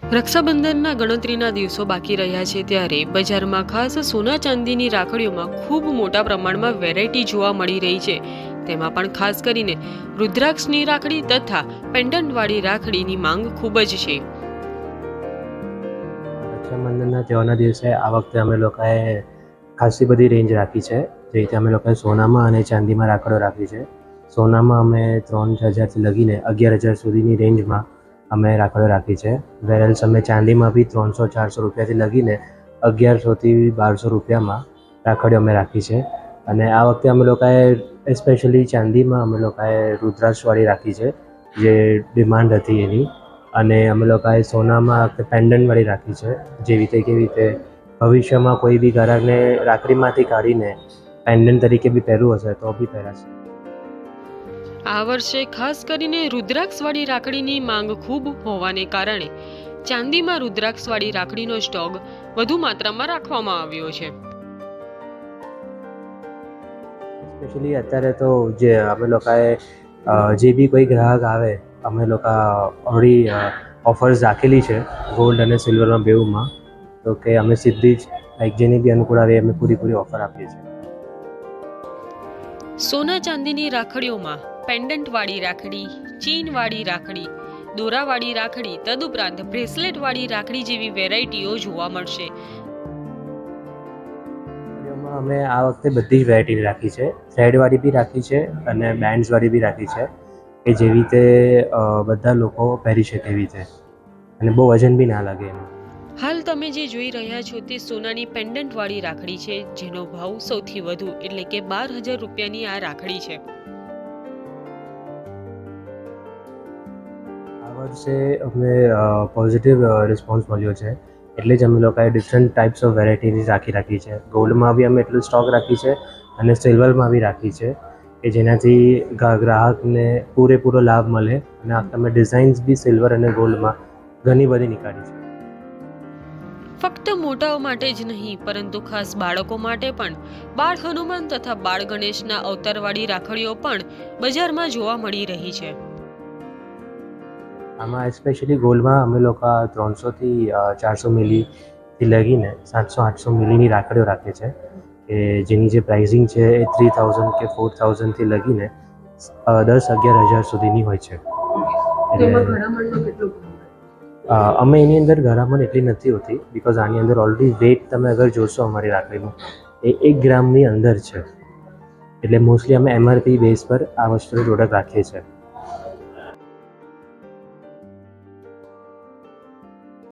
રક્ષાબંધનના ગણતરીના દિવસો બાકી રહ્યા છે ત્યારે બજારમાં ખાસ સોના ચાંદીની રાખડીઓમાં ખૂબ મોટા પ્રમાણમાં વેરાયટી જોવા મળી રહી છે। તેમાં પણ ખાસ કરીને રુદ્રાક્ષની રાખડી તથા પેન્ડન્ટવાળી રાખડીની માંગ ખૂબ જ છે। રક્ષાબંધનના તહેવારના દિવસે આ વખતે અમે લોકોએ ખાસી બધી રેન્જ રાખી છે। જે રીતે અમે લોકોએ સોનામાં અને ચાંદીમાં રાખડીઓ રાખી છે। સોનામાં અમે 3,000થી લગીને 11,000 સુધીની રેન્જમાં અમે રાખડીઓ રાખી છે। વેરેલ્સ અમે ચાંદીમાં બી 300-400 રૂપિયાથી લગીને 1,100થી 1,200 રૂપિયામાં રાખડીઓ અમે રાખી છે। અને આ વખતે અમે લોકોએ સ્પેશિયલી ચાંદીમાં અમે લોકોએ રુદ્રાક્ષવાળી રાખી છે, જે ડિમાન્ડ હતી એની। અને અમે લોકોએ સોનામાં પેન્ડન્ટવાળી રાખી છે, જેવી રીતે ભવિષ્યમાં કોઈ બી ગ્રાહકને રાખડીમાંથી કાઢીને પેન્ડન્ટ તરીકે બી પહેરવું હશે તો બી પહેરાશે। આ વર્ષે ખાસ કરીને રુદ્રાક્ષવાળી રાખડીની માંગ ખૂબ હોવાને કારણે ચાંદીમાં રુદ્રાક્ષવાળી રાખડીનો સ્ટોક વધુ માત્રામાં રાખવામાં આવ્યો છે। સ્પેશિયલી અત્યારે તો જે અમે લોકોએ જે બી કોઈ ગ્રાહક આવે અમે લોકો ઓલરેડી ઓફર્સ રાખેલી છે ગોલ્ડ અને સિલ્વરમાં બેઉમાં, તો કે અમે સીધી જ જેની બી અનુકૂળ આવે અમે પૂરી ઓફર આપીએ છીએ। સોના ચાંદીની રાખડીઓમાં પેન્ડન્ટવાળી રાખડી, ચેઇનવાળી રાખડી, દોરાવાળી રાખડી તદુપરાંત બ્રેસલેટવાળી રાખડી જેવી વેરાયટીઓ જોવા મળશે। અમે આ વખતે બધી જ વેરાયટી રાખી છે। થ્રેડવાળી બી રાખી છે અને બેન્ડ્સવાળી બી રાખી છે, કે જેવી રીતે બધા લોકો પહેરી શકે એવી રીતે અને બહુ વજન બી ના લાગે એનું। હાલ તમે જે જોઈ રહ્યા છો તે સોનાની પેન્ડન્ટવાળી રાખડી છે, જેનો ભાવ સૌથી વધુ એટલે કે 12,000 રૂપિયાની આ રાખડી છે। આ વર્ષે અમને પોઝિટિવ રિસ્પોન્સ મળ્યો છે, એટલે જ અમે લોકોએ ડિફરન્ટ ટાઈપ્સ ઓફ વેરાયટીની રાખી છે। ગોલ્ડમાં બી અમે એટલું સ્ટોક રાખી છે અને સિલ્વરમાં બી રાખી છે, કે જેનાથી ગ્રાહકને પૂરેપૂરો લાભ મળે। અને અમે ડિઝાઇન્સ બી સિલ્વર અને ગોલ્ડમાં ઘણી બધી નીકાળી છે। ફક્ત મોટાઓ માટે જ નહીં પરંતુ ખાસ બાળકો માટે પણ બાળ હનુમાન તથા બાળ ગણેશના અવતારવાળી રાખડીઓ પણ બજારમાં જોવા મળી રહી છે। આમાં સ્પેશિયલી ગોલ્ડમાં અમે લોકો 300થી 400 મિલીથી લગીને 700-800 મિલીની રાખડીઓ રાખે છે, કે જેની જે પ્રાઇસિંગ છે એ 3,000 કે 4,000થી લગીને 10-11,000 સુધીની હોય છે। અમે એની અંદર ઘરામણ એટલી નથી હોતી, બિકોઝ આની અંદર ઓલરેડી વેટ તમે અગર જોશો અમારી રાખડીનું એ 1 ગ્રામની અંદર છે, એટલે મોસ્ટલી અમે MRP બેઝ પર આ વસ્તુનો પ્રોડક્ટ રાખીએ છીએ।